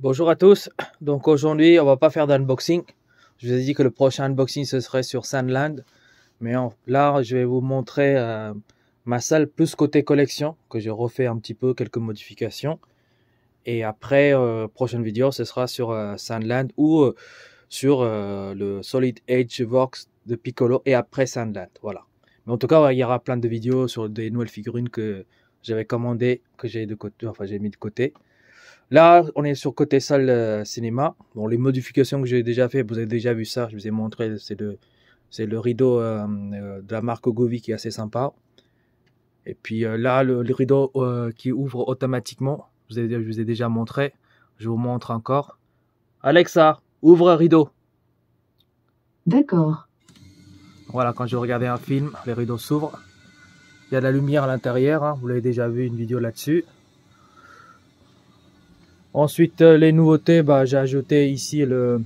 Bonjour à tous, donc aujourd'hui on va pas faire d'unboxing. Je vous ai dit que le prochain unboxing ce serait sur Sandland, mais là je vais vous montrer ma salle plus côté collection, que j'ai refait un petit peu quelques modifications. Et après, prochaine vidéo ce sera sur Sandland ou sur le Solid Edge Works de Piccolo et après Sandland, voilà. Mais en tout cas il y aura plein de vidéos sur des nouvelles figurines que j'avais commandées, que j'ai de côté, enfin j'ai mis de côté. Là, on est sur côté salle cinéma. Bon, les modifications que j'ai déjà fait, vous avez déjà vu ça, je vous ai montré, c'est le rideau de la marque Govee qui est assez sympa. Et puis là, le rideau qui ouvre automatiquement, je vous ai déjà montré. Je vous montre encore. Alexa, ouvre rideau. D'accord. Voilà, quand je regardais un film, les rideaux s'ouvrent. Il y a de la lumière à l'intérieur, hein, vous l'avez déjà vu une vidéo là-dessus. Ensuite, les nouveautés, j'ai ajouté ici le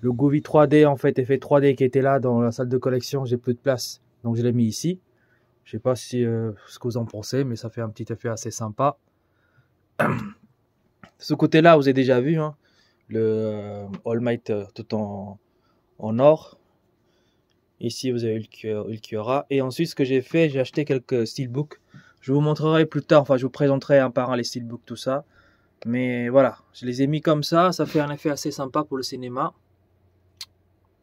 Govee 3D, en fait, effet 3D qui était là dans la salle de collection. J'ai plus de place, donc je l'ai mis ici. Je sais pas si ce que vous en pensez, mais ça fait un petit effet assez sympa. Ce côté-là, vous avez déjà vu, hein, le All Might tout en or. Ici, vous avez le Kiora. Et ensuite, ce que j'ai fait, j'ai acheté quelques steelbooks. Je vous montrerai plus tard, enfin, je vous présenterai un par un les steelbooks, tout ça. Mais voilà, je les ai mis comme ça fait un effet assez sympa pour le cinéma.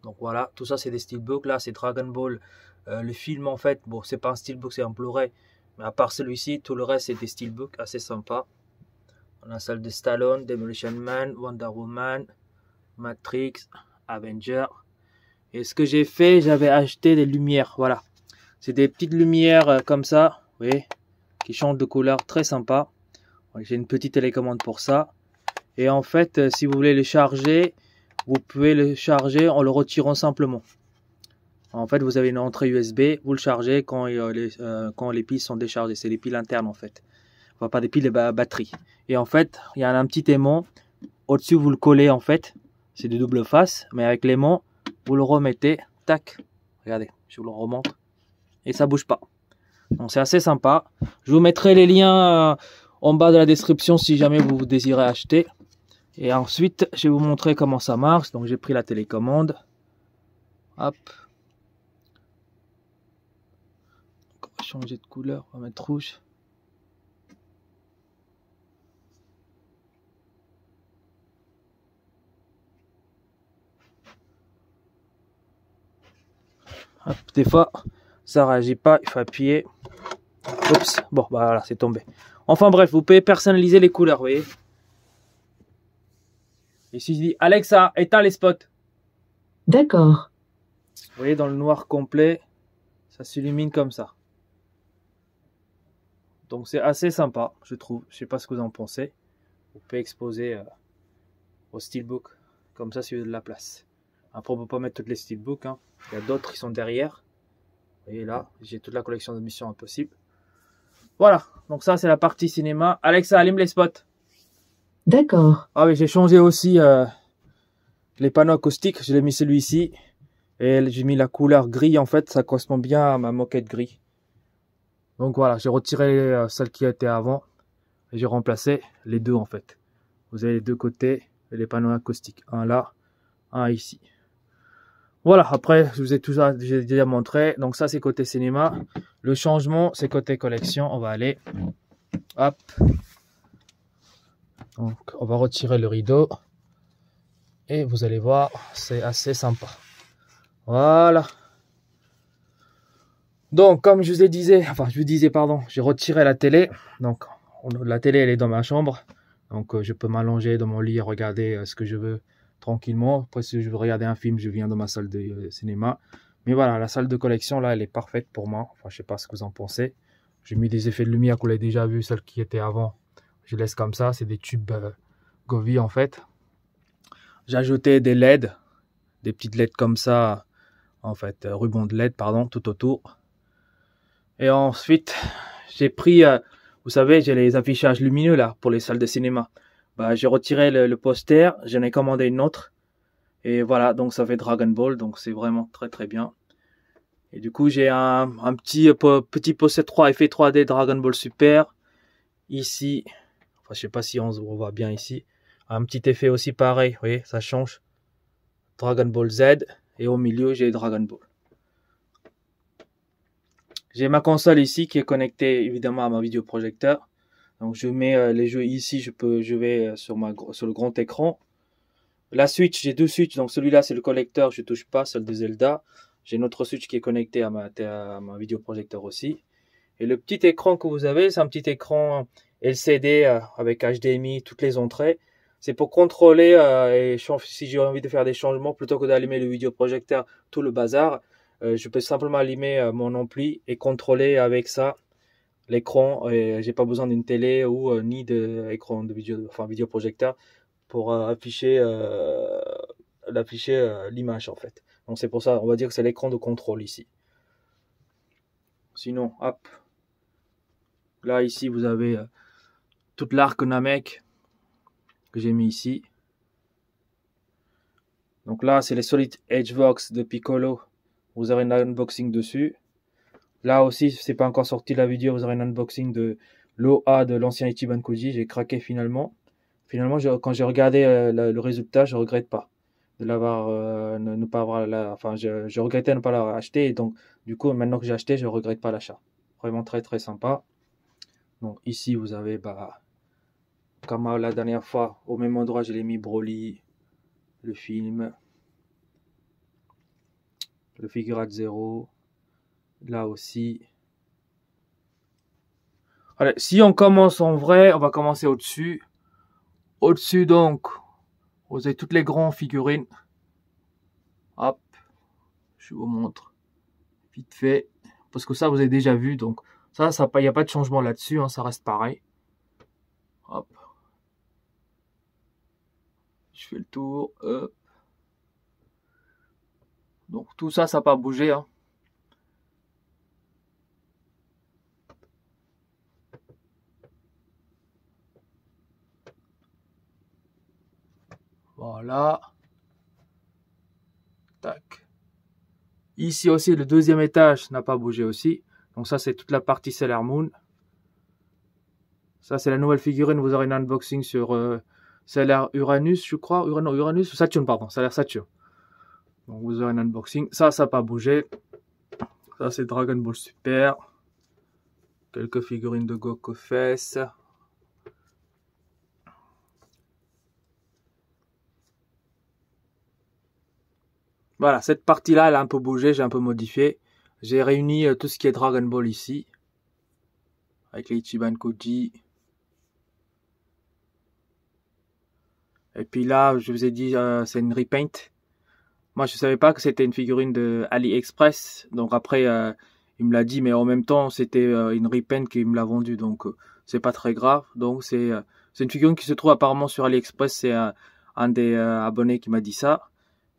Donc voilà, tout ça c'est des steelbooks. Là c'est Dragon Ball, le film en fait, bon c'est pas un steelbook, c'est un Blu-ray. Mais à part celui-ci, tout le reste c'est des steelbooks assez sympas. On a celle de Stallone, Demolition Man, Wonder Woman, Matrix, Avenger. Et ce que j'ai fait, j'avais acheté des lumières, voilà. C'est des petites lumières comme ça, vous voyez, qui changent de couleur, très sympa. J'ai une petite télécommande pour ça. Et en fait, si vous voulez le charger, vous pouvez le charger en le retirant simplement. En fait, vous avez une entrée USB, vous le chargez quand les piles sont déchargées. C'est les piles internes en fait. Enfin, pas des piles, des batteries. Et en fait, il y a un petit aimant. Au-dessus, vous le collez en fait. C'est de double face. Mais avec l'aimant, vous le remettez. Tac. Regardez, je vous le remonte. Et ça bouge pas. Donc c'est assez sympa. Je vous mettrai les liens en bas de la description si jamais vous désirez acheter. Et ensuite, je vais vous montrer comment ça marche. Donc j'ai pris la télécommande. Hop. On va changer de couleur. On va mettre rouge. Hop. Des fois, ça réagit pas. Il faut appuyer. Oups. Bon, voilà, c'est tombé. Enfin bref, vous pouvez personnaliser les couleurs, vous voyez. Et si je dis Alexa, éteins les spots. D'accord. Vous voyez, dans le noir complet, ça s'illumine comme ça. Donc c'est assez sympa, je trouve. Je sais pas ce que vous en pensez. Vous pouvez exposer au steelbook comme ça si vous avez de la place. Après, on peut pas mettre toutes les steelbooks, hein. Il y a d'autres qui sont derrière. Vous voyez là, j'ai toute la collection de Mission Impossible. Voilà, donc ça c'est la partie cinéma. Alexa, allume les spots. D'accord. Ah oui, j'ai changé aussi les panneaux acoustiques. Je l'ai mis celui-ci. Et j'ai mis la couleur gris, en fait, ça correspond bien à ma moquette gris. Donc voilà, j'ai retiré celle qui était avant. Et j'ai remplacé les deux, en fait. Vous avez les deux côtés et les panneaux acoustiques. Un là, un ici. Voilà, après, je vous ai tout ça, j'ai déjà montré. Donc ça, c'est côté cinéma. Le changement, c'est côté collection. On va aller. Hop. Donc, on va retirer le rideau. Et vous allez voir, c'est assez sympa. Voilà. Donc, comme je vous disais, pardon, j'ai retiré la télé. Donc, la télé, elle est dans ma chambre. Donc, je peux m'allonger dans mon lit et regarder ce que je veux tranquillement. Après, si je veux regarder un film, je viens dans ma salle de cinéma. Mais voilà, la salle de collection, là, elle est parfaite pour moi. Enfin, je sais pas ce que vous en pensez. J'ai mis des effets de lumière que vous l'avez déjà vu, celles qui étaient avant. Je laisse comme ça. C'est des tubes Govee, en fait. J'ai ajouté des LED, des petites LED comme ça. En fait, ruban de LED, pardon, tout autour. Et ensuite, j'ai pris, vous savez, j'ai les affichages lumineux là pour les salles de cinéma. J'ai retiré le poster, j'en ai commandé une autre. Et voilà, donc ça fait Dragon Ball, donc c'est vraiment très très bien. Et du coup, j'ai un petit poster 3 effet 3D Dragon Ball Super. Ici, enfin je sais pas si on voit bien ici. Un petit effet aussi pareil, vous voyez, ça change. Dragon Ball Z. Et au milieu, j'ai Dragon Ball. J'ai ma console ici qui est connectée évidemment à ma vidéoprojecteur. Donc je mets les jeux ici, je vais sur le grand écran. La Switch, j'ai deux Switch, donc celui-là c'est le collecteur, je touche pas, celle de Zelda. J'ai une autre Switch qui est connectée à ma vidéoprojecteur aussi. Et le petit écran que vous avez, c'est un petit écran LCD avec HDMI, toutes les entrées. C'est pour contrôler et si j'ai envie de faire des changements, plutôt que d'allumer le vidéoprojecteur, tout le bazar, je peux simplement allumer mon ampli et contrôler avec ça l'écran. Et j'ai pas besoin d'une télé ou ni d'écran de vidéoprojecteur pour afficher l'image en fait. Donc c'est pour ça, on va dire que c'est l'écran de contrôle ici. Sinon, hop. Là ici vous avez toute l'arc Namek que j'ai mis ici. Donc là c'est les Solid Edge Box de Piccolo. Vous aurez un unboxing dessus. Là aussi c'est pas encore sorti la vidéo, vous aurez un unboxing de l'OA de l'ancien Ichiban Koji. J'ai craqué finalement. Finalement quand j'ai regardé le résultat, je regrette pas de l'avoir ne pas avoir je regrettais de ne pas l'avoir acheté, et donc du coup maintenant que j'ai acheté, je regrette pas l'achat. Vraiment très très sympa. Donc ici vous avez comme la dernière fois, au même endroit je l'ai mis Broly, le film, le Figurate Zero, là aussi. Allez, si on commence en vrai, on va commencer au-dessus. Au-dessus donc, vous avez toutes les grandes figurines. Hop, je vous montre vite fait, parce que ça vous avez déjà vu, donc ça il n'y a pas de changement là-dessus, hein, ça reste pareil. Hop, je fais le tour. Donc tout ça n'a pas bougé, hein. Voilà. Tac. Ici aussi, le deuxième étage n'a pas bougé aussi. Donc ça, c'est toute la partie Sailor Moon. Ça, c'est la nouvelle figurine. Vous aurez un unboxing sur Sailor Uranus, je crois. Uranus ou Saturne, pardon. Sailor Saturne. Donc vous aurez un unboxing. Ça n'a pas bougé. Ça, c'est Dragon Ball Super. Quelques figurines de Goku Fest. Voilà, cette partie-là, elle a un peu bougé, j'ai un peu modifié. J'ai réuni tout ce qui est Dragon Ball ici. Avec les Ichiban Koji. Et puis là, je vous ai dit, c'est une repaint. Moi, je savais pas que c'était une figurine de AliExpress. Donc après, il me l'a dit, mais en même temps, c'était une repaint qui me l'a vendue. Donc, c'est pas très grave. Donc, c'est une figurine qui se trouve apparemment sur AliExpress. C'est un des abonnés qui m'a dit ça.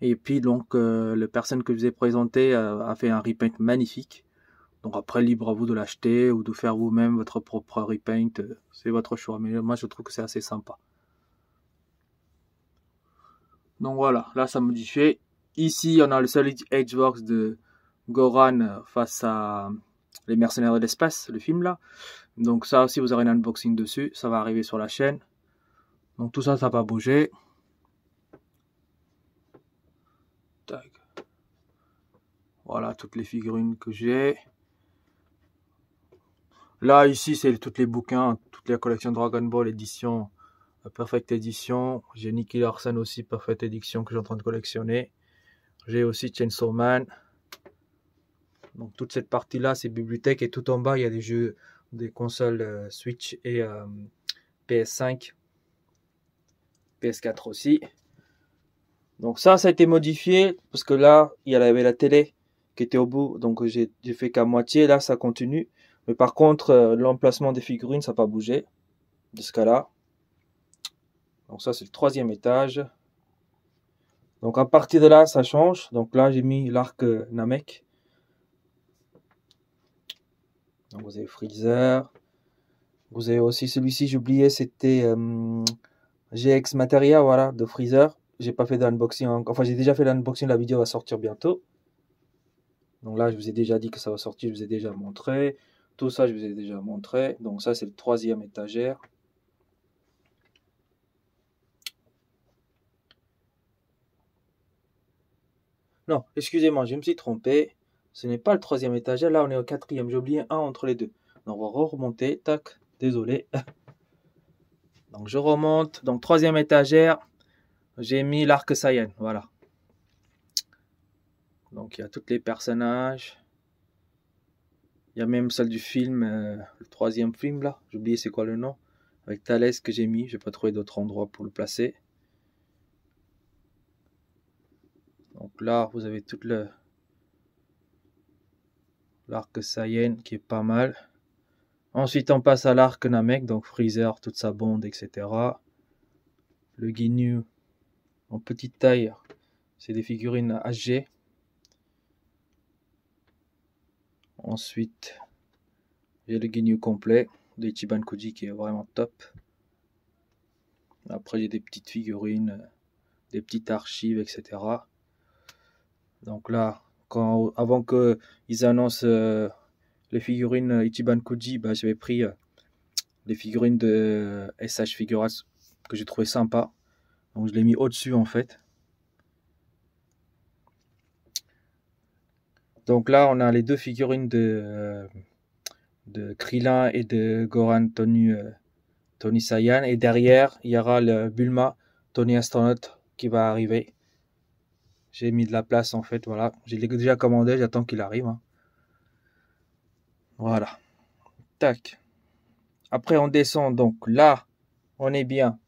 Et puis donc la personne que je vous ai présentée a fait un repaint magnifique. Donc après, libre à vous de l'acheter ou de faire vous-même votre propre repaint. C'est votre choix. Mais moi, je trouve que c'est assez sympa. Donc voilà, là ça modifié. Ici, on a le Solid Edge Box de Goran face à les mercenaires de l'espace, le film là. Donc ça aussi, vous aurez un unboxing dessus. Ça va arriver sur la chaîne. Donc tout ça, ça va pas bouger. Tac. Voilà toutes les figurines que j'ai. Là, ici, c'est tous les bouquins, toutes les collections Dragon Ball édition, Perfect Edition. J'ai Nicky Larson aussi, Perfect Edition, que j'ai en train de collectionner. J'ai aussi Chainsaw Man. Donc toute cette partie-là, c'est bibliothèque. Et tout en bas, il y a des jeux, des consoles Switch et PS5. PS4 aussi. Donc ça a été modifié, parce que là, il y avait la télé qui était au bout. Donc j'ai fait qu'à moitié, là, ça continue. Mais par contre, l'emplacement des figurines, ça n'a pas bougé de ce cas-là. Donc ça, c'est le troisième étage. Donc à partir de là, ça change. Donc là, j'ai mis l'arc Namek. Donc vous avez Freezer. Vous avez aussi celui-ci, j'ai oublié, c'était GX Materia, voilà, de Freezer. J'ai pas fait d'unboxing. Enfin, j'ai déjà fait l'unboxing, la vidéo va sortir bientôt. Donc là, je vous ai déjà dit que ça va sortir, je vous ai déjà montré. Tout ça, je vous ai déjà montré. Donc ça, c'est le troisième étagère. Non, excusez-moi, je me suis trompé. Ce n'est pas le 3e étagère, là on est au 4e. J'ai oublié un entre les deux. Donc on va remonter, tac, désolé. Donc je remonte, donc 3e étagère, j'ai mis l'arc Saiyan, voilà. Donc il y a tous les personnages. Il y a même celle du film, le 3e film là, j'ai oublié c'est quoi le nom. Avec Thalès que j'ai mis, je n'ai pas trouvé d'autre endroit pour le placer. Donc là, vous avez tout l'arc Saiyan qui est pas mal. Ensuite, on passe à l'arc Namek, donc Freezer, toute sa bande, etc. Le Ginyu en petite taille, c'est des figurines HG. Ensuite, j'ai le Ginyu complet de Ichiban Koji qui est vraiment top. Après, j'ai des petites figurines, des petites archives, etc. Donc là, avant qu'ils annoncent les figurines Ichiban Koji, bah, j'avais pris les figurines de SH Figuarts que j'ai trouvé sympa. Donc je l'ai mis au-dessus en fait. Donc là, on a les deux figurines de Krillin et de Goran Tony Saiyan. Et derrière, il y aura le Bulma Tony Astronaut qui va arriver. J'ai mis de la place en fait, voilà. Je l'ai déjà commandé, j'attends qu'il arrive. Hein. Voilà. Tac. Après, on descend. Donc là, on est bien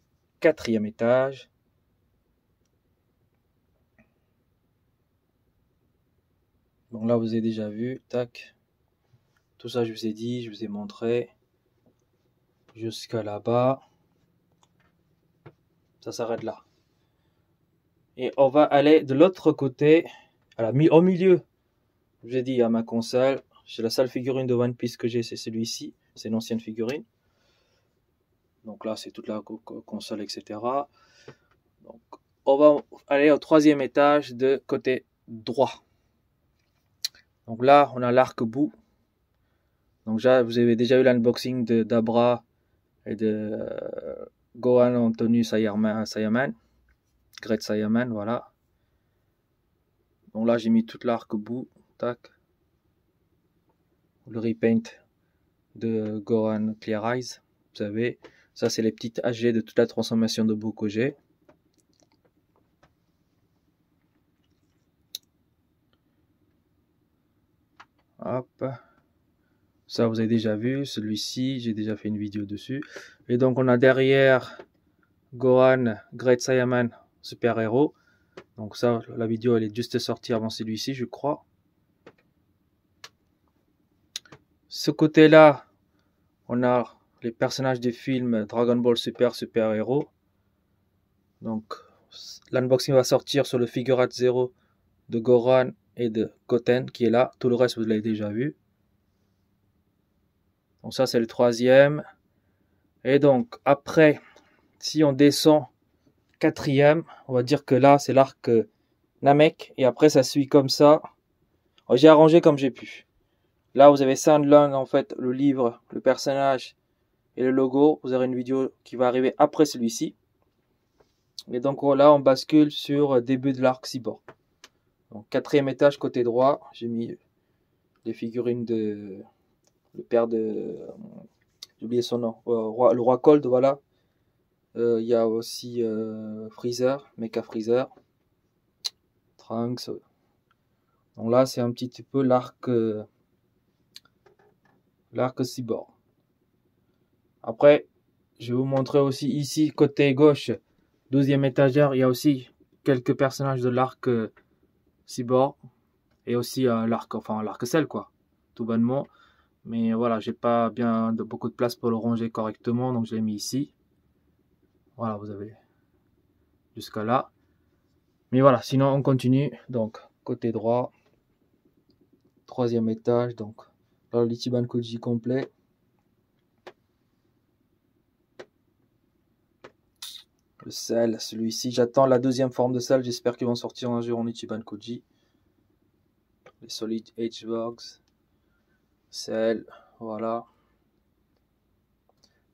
4e étage. Donc là, vous avez déjà vu. Tac. Tout ça, je vous ai dit, je vous ai montré. Jusqu'à là-bas. Ça s'arrête là. Et on va aller de l'autre côté. Au milieu, je vous ai dit, à ma console. C'est la seule figurine de One Piece que j'ai, c'est celui-ci. C'est une ancienne figurine. Donc là, c'est toute la console, etc. Donc, on va aller au 3e étage de côté droit. Donc là, on a l'arc bout. Donc là, vous avez déjà eu l'unboxing d'Abra et de Gohan Anthony Saiyaman. Great Saiyaman, voilà. Donc là, j'ai mis toute l'arc bout. Tac. Le repaint de Gohan Clear Eyes. Vous savez, ça c'est les petites AG de toute la transformation de Buu que j'ai. Hop. Ça vous avez déjà vu. Celui-ci, j'ai déjà fait une vidéo dessus. Et donc on a derrière Gohan Great Saiyaman Super Héros. Donc ça, la vidéo elle est juste sortie avant celui-ci, je crois. Ce côté-là, on a les personnages des films Dragon Ball Super Héros. Donc l'unboxing va sortir sur le Figurate 0 de Goran et de Goten qui est là. Tout le reste vous l'avez déjà vu. Donc ça c'est le 3e. Et donc après, si on descend 4e, on va dire que là c'est l'arc Namek. Et après ça suit comme ça. J'ai arrangé comme j'ai pu. Là vous avez Sandland en fait, le livre, le personnage et le logo. Vous aurez une vidéo qui va arriver après celui-ci. Et donc là on bascule sur début de l'arc Cyborg. Donc 4e étage côté droit, j'ai mis les figurines de le père de j'ai oublié son nom, le roi Cold, voilà. Il y a aussi Freezer, Mecha Freezer, Trunks. Donc là c'est un petit peu l'arc Cyborg. Après je vais vous montrer aussi ici côté gauche, 12e étagère, il y a aussi quelques personnages de l'arc Cyborg et aussi l'arc Cell quoi, tout bonnement. Mais voilà, j'ai pas beaucoup de place pour le ranger correctement, donc je l'ai mis ici. Voilà, vous avez jusqu'à là. Mais voilà, sinon on continue. Donc côté droit, 3e étage, donc là l'Ichiban Koji complet. Le Cell, celui-ci, j'attends la 2e forme de Cell, j'espère qu'ils vont sortir un jour en Ichiban Koji. Les Solid H-Box, Cell, voilà.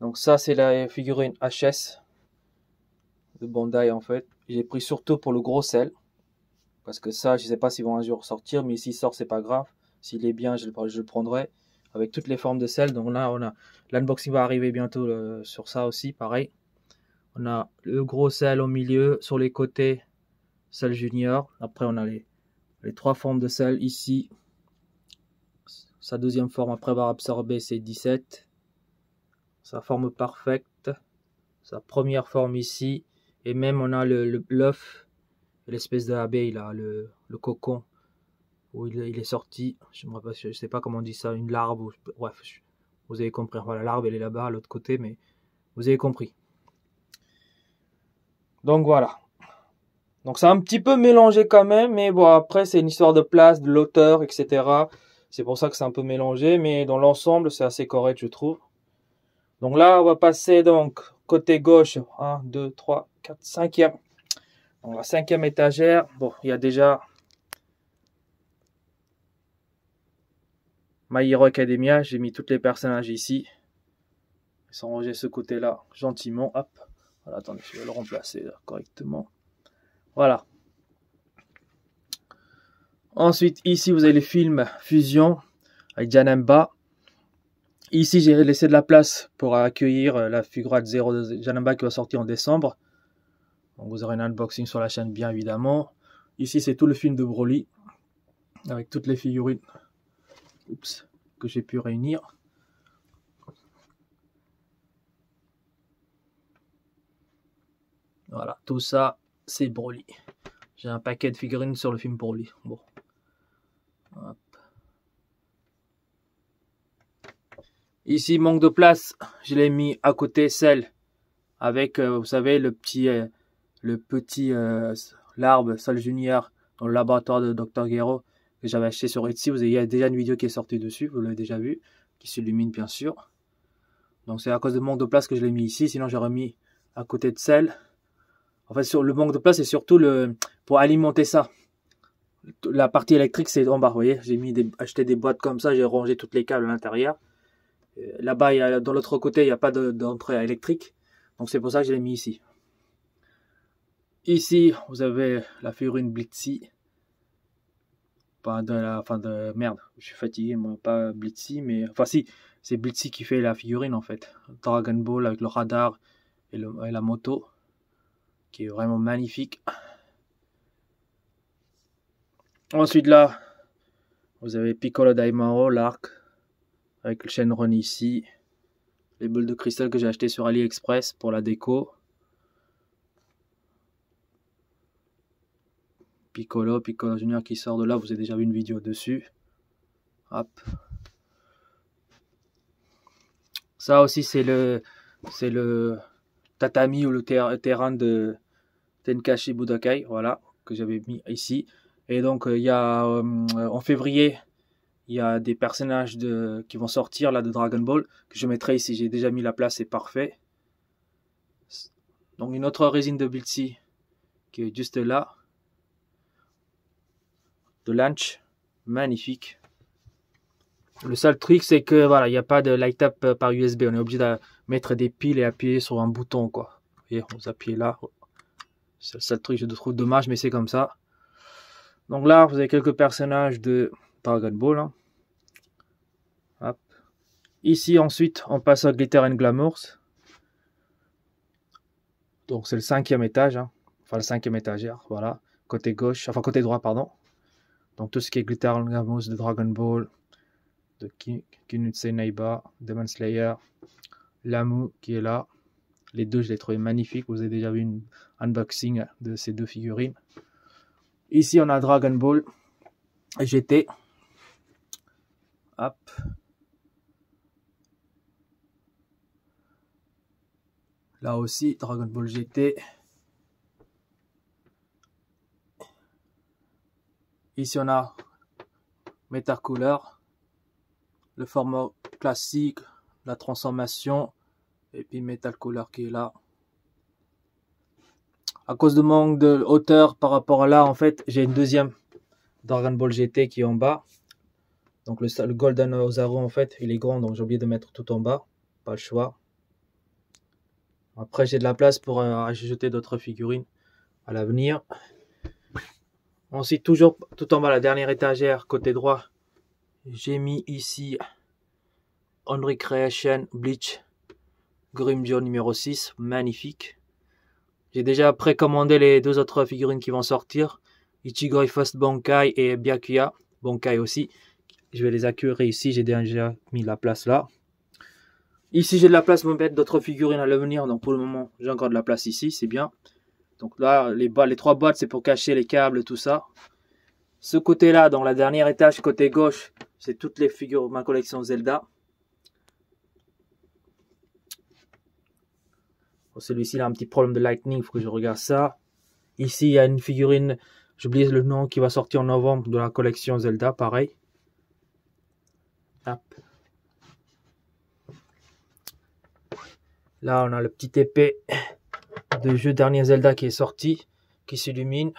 Donc ça c'est la figurine HS de Bandai en fait. J'ai pris surtout pour le gros Cell. Parce que ça, je sais pas s'ils vont un jour sortir, mais s'il sort, c'est pas grave. S'il est bien, je le prendrai. Avec toutes les formes de sel. Donc là, l'unboxing va arriver bientôt sur ça aussi, pareil. On a le gros sel au milieu, sur les côtés, sel junior. Après, on a les 3 formes de sel ici. Sa deuxième forme, après avoir absorbé, c'est 17. Sa forme parfaite. Sa première forme ici. Et même, on a l'œuf, l'espèce d'abeille, là, le cocon, où il est sorti. Je sais pas comment on dit ça, une larve. Bref, vous avez compris. Voilà, la larve, elle est là-bas, à l'autre côté, mais vous avez compris. Donc voilà. Donc c'est un petit peu mélangé quand même, mais bon, après c'est une histoire de place, de l'auteur, etc. C'est pour ça que c'est un peu mélangé, mais dans l'ensemble c'est assez correct, je trouve. Donc là on va passer donc côté gauche, 1, 2, 3, 4, 5e. Donc la 5e étagère, bon, il y a déjà My Hero Academia, j'ai mis tous les personnages ici. Ils sont rangés ce côté-là, gentiment, hop. Voilà, attendez, je vais le remplacer là, correctement. Voilà. Ensuite, ici, vous avez les films Fusion avec Janemba. Ici, j'ai laissé de la place pour accueillir la figurine 0 de Janemba qui va sortir en décembre. Donc, vous aurez un unboxing sur la chaîne, bien évidemment. Ici, c'est tout le film de Broly avec toutes les figurines que j'ai pu réunir. Voilà, tout ça, c'est Broly. J'ai un paquet de figurines sur le film Broly. Bon. Hop. Ici, manque de place, je l'ai mis à côté celle avec, vous savez, le petit l'arbre Sol Junior dans le laboratoire de Dr. Gero que j'avais acheté sur Etsy. Il y a déjà une vidéo qui est sortie dessus, vous l'avez déjà vu, qui s'illumine bien sûr. Donc c'est à cause de manque de place que je l'ai mis ici, sinon j'aurais mis à côté de celle. En fait, sur le manque de place, c'est surtout pour alimenter ça. La partie électrique, c'est en bas, vous voyez. J'ai acheté des boîtes comme ça, j'ai rangé toutes les câbles à l'intérieur. Là-bas, dans l'autre côté, il n'y a pas d'entrée électrique. Donc c'est pour ça que je l'ai mis ici. Ici, vous avez la figurine Blitzy. Merde, je suis fatigué, moi, pas Blitzy, mais... Enfin si, c'est Blitzy qui fait la figurine en fait. Dragon Ball avec le radar et la moto. Qui est vraiment magnifique. Ensuite là, vous avez Piccolo Daimao, l'arc. Avec le Shenron ici. Les boules de cristal que j'ai acheté sur AliExpress pour la déco. Piccolo Junior qui sort de là, vous avez déjà vu une vidéo dessus. Hop. Ça aussi c'est le tatami ou le terrain de Tenkaichi Budokai, voilà, que j'avais mis ici. Et donc il y a en février, il y a des personnages qui vont sortir là de Dragon Ball que je mettrai ici. J'ai déjà mis la place, c'est parfait. Donc une autre résine de Blitzy qui est juste là. De Lunch, magnifique. Le seul truc c'est que voilà, il n'y a pas de light up par USB. On est obligé de mettre des piles et appuyer sur un bouton quoi. Vous voyez, vous appuyez là. C'est le seul truc que je trouve dommage, mais c'est comme ça. Donc là, vous avez quelques personnages de Dragon Ball. Hein. Hop. Ici, ensuite, on passe à Glitter and Glamours. Donc c'est le 5e étage. Hein. Enfin, le 5e étagère. Voilà. Côté gauche, enfin côté droit, pardon. Donc tout ce qui est Glitter and Glamours de Dragon Ball, de Kinutsu Naiba, Demon Slayer, Lamu qui est là. Les deux, je les trouvais magnifiques. Vous avez déjà vu une unboxing de ces deux figurines. Ici, on a Dragon Ball GT. Hop. Là aussi, Dragon Ball GT. Ici, on a Metacolor. Le format classique, la transformation. Et puis Metal Color qui est là. À cause de manque de hauteur par rapport à là, en fait, j'ai une deuxième Dragon Ball GT qui est en bas. Donc le Golden Ozaru, en fait, il est grand, donc j'ai oublié de mettre tout en bas. Pas le choix. Après, j'ai de la place pour ajouter d'autres figurines à l'avenir. Ensuite, toujours tout en bas, la dernière étagère, côté droit, j'ai mis ici Onry Creation Bleach Grimmjow numéro 6, magnifique. J'ai déjà précommandé les 2 autres figurines qui vont sortir, Ichigoi First Bankai et Byakuya Bankai aussi. Je vais les accueillir ici, j'ai déjà mis la place là. Ici, j'ai de la place pour mettre d'autres figurines à l'avenir, donc pour le moment, j'ai encore de la place ici, c'est bien. Donc là, les 3 boîtes, c'est pour cacher les câbles, tout ça. Ce côté-là, dans la dernière étage, côté gauche, c'est toutes les figures de ma collection Zelda. Celui-ci, il a un petit problème de lightning, il faut que je regarde ça. Ici, il y a une figurine, j'oublie le nom, qui va sortir en novembre de la collection Zelda, pareil. Hop. Là, on a le petit épée de jeu dernier Zelda qui est sorti, qui s'illumine.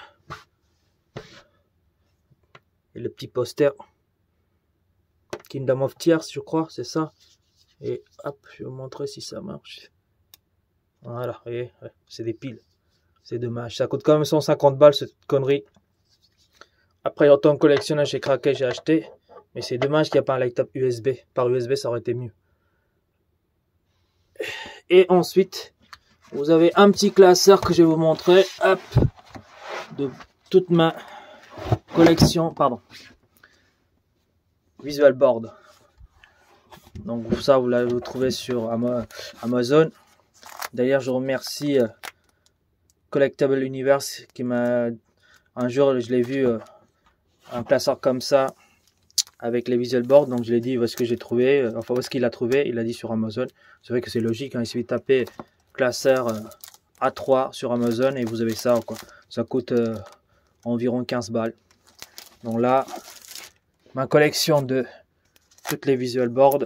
Et le petit poster. Kingdom of Tears, je crois, c'est ça. Et hop, je vais vous montrer si ça marche. Voilà, vous voyez, ouais, c'est des piles. C'est dommage. Ça coûte quand même 150 balles, cette connerie. Après, en tant que collectionneur, j'ai craqué, j'ai acheté. Mais c'est dommage qu'il n'y a pas un light-up USB. Par USB, ça aurait été mieux. Et ensuite, vous avez un petit classeur que je vais vous montrer. Hop, de toute ma collection, pardon. Visual Board. Donc ça, vous l'avez trouvé sur Amazon. D'ailleurs, je remercie Collectible Universe qui m'a... Un jour, je l'ai vu, un classeur comme ça, avec les visual boards. Donc je l'ai dit où est-ce que j'ai trouvé, enfin où est-ce qu'il l'a trouvé. Il a dit sur Amazon. C'est vrai que c'est logique, hein, il suffit de taper classeur A3 sur Amazon et vous avez ça, quoi. Ça coûte environ 15 balles. Donc là, ma collection de toutes les visual boards.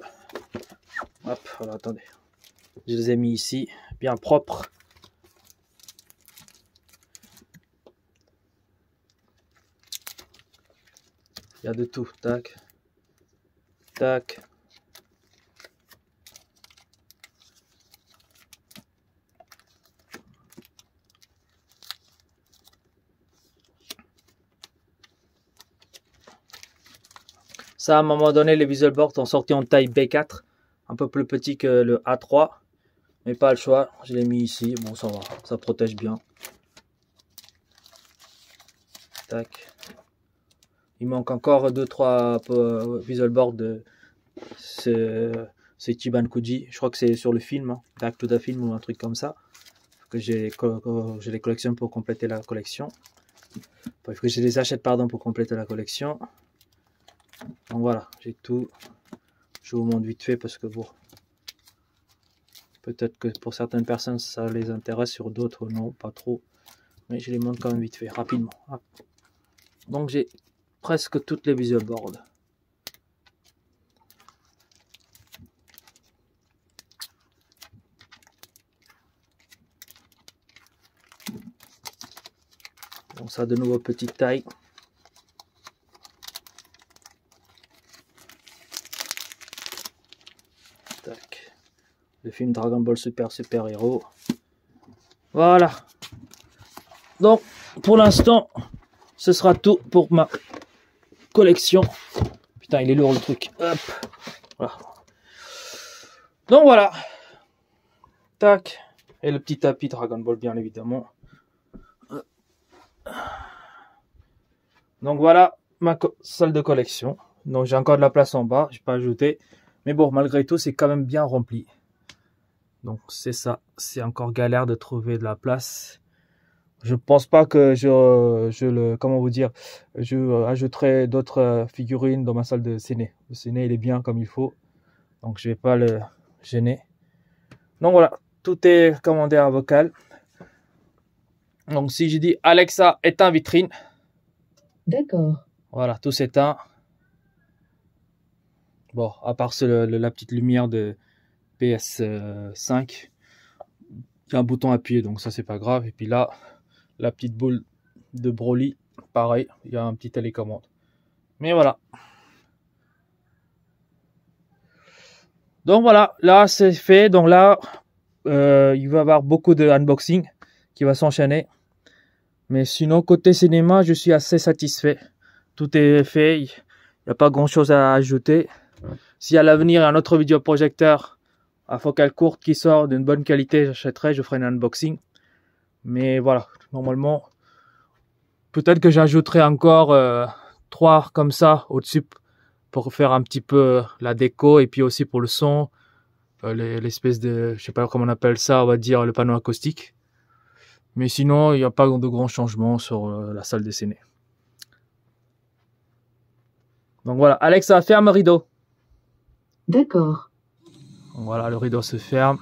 Hop, voilà, attendez. Je les ai mis ici, bien propres. Il y a de tout. Tac. Tac. Ça, à un moment donné, les visual boards ont sorti en taille B4. Un peu plus petit que le A3. Mais pas le choix. Je l'ai mis ici. Bon, ça va. Ça protège bien. Tac. Il manque encore 2-3 visual boards de c'est Chibankuji. Je crois que c'est sur le film, hein, Back to the Film ou un truc comme ça. Que je les collectionne pour compléter la collection. Enfin, il faut que je les achète, pardon, pour compléter la collection. Donc voilà, j'ai tout. Je vous montre vite fait parce que bon, peut-être que pour certaines personnes ça les intéresse, sur d'autres non, pas trop. Mais je les montre quand même vite fait, rapidement. Hop. Donc j'ai presque toutes les visual boards. Donc ça, de nouveau petite taille. Tac. Le film Dragon Ball Super Héros. Voilà. Donc pour l'instant, ce sera tout pour ma collection. Putain, il est lourd le truc. Hop. Voilà. Donc voilà. Tac. Et le petit tapis Dragon Ball, bien évidemment. Donc voilà ma salle de collection. Donc j'ai encore de la place en bas, je n'ai pas ajouté. Mais bon, malgré tout, c'est quand même bien rempli. Donc c'est ça. C'est encore galère de trouver de la place. Je pense pas que comment vous dire, je ajouterai d'autres figurines dans ma salle de ciné. Le ciné, il est bien comme il faut. Donc je vais pas le gêner. Donc voilà, tout est commandé en vocal. Donc si je dis Alexa, éteins vitrine. D'accord. Voilà, tout s'éteint. Bon, à part la petite lumière de PS5. Il y a un bouton appuyé, donc ça c'est pas grave. Et puis là, la petite boule de Broly, pareil, il y a un petit télécommande. Mais voilà. Donc voilà, là c'est fait. Donc là, il va y avoir beaucoup de unboxing qui va s'enchaîner. Mais sinon, côté cinéma, je suis assez satisfait. Tout est fait, il n'y a pas grand chose à ajouter. Si à l'avenir, un autre vidéoprojecteur à focale courte qui sort d'une bonne qualité, j'achèterai, je ferai un unboxing. Mais voilà, normalement, peut-être que j'ajouterai encore 3 comme ça au-dessus pour faire un petit peu la déco et puis aussi pour le son, l'espèce de, je sais pas comment on appelle ça, on va dire le panneau acoustique. Mais sinon, il n'y a pas de grands changements sur la salle de ciné. Donc voilà, Alexa, ferme le rideau. D'accord. Voilà, le rideau se ferme.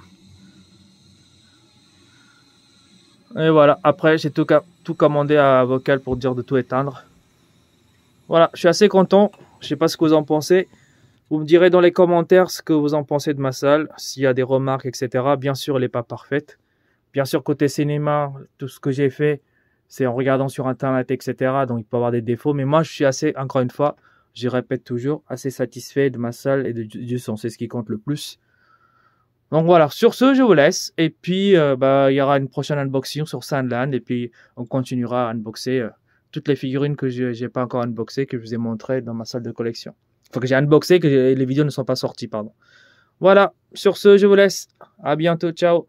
Et voilà, après j'ai tout commandé à Vocal pour dire de tout éteindre. Voilà, je suis assez content. Je sais pas ce que vous en pensez. Vous me direz dans les commentaires ce que vous en pensez de ma salle, s'il y a des remarques, etc. Bien sûr, elle n'est pas parfaite. Bien sûr, côté cinéma, tout ce que j'ai fait, c'est en regardant sur Internet, etc. Donc, il peut y avoir des défauts. Mais moi, je suis assez, encore une fois, je répète toujours, assez satisfait de ma salle et du son. C'est ce qui compte le plus. Donc voilà, sur ce, je vous laisse. Et puis, il y aura une prochaine unboxing sur Sandland. Et puis, on continuera à unboxer toutes les figurines que je n'ai pas encore unboxées, que je vous ai montrées dans ma salle de collection. Enfin, que j'ai unboxé, que les vidéos ne sont pas sorties, pardon. Voilà, sur ce, je vous laisse. À bientôt, ciao.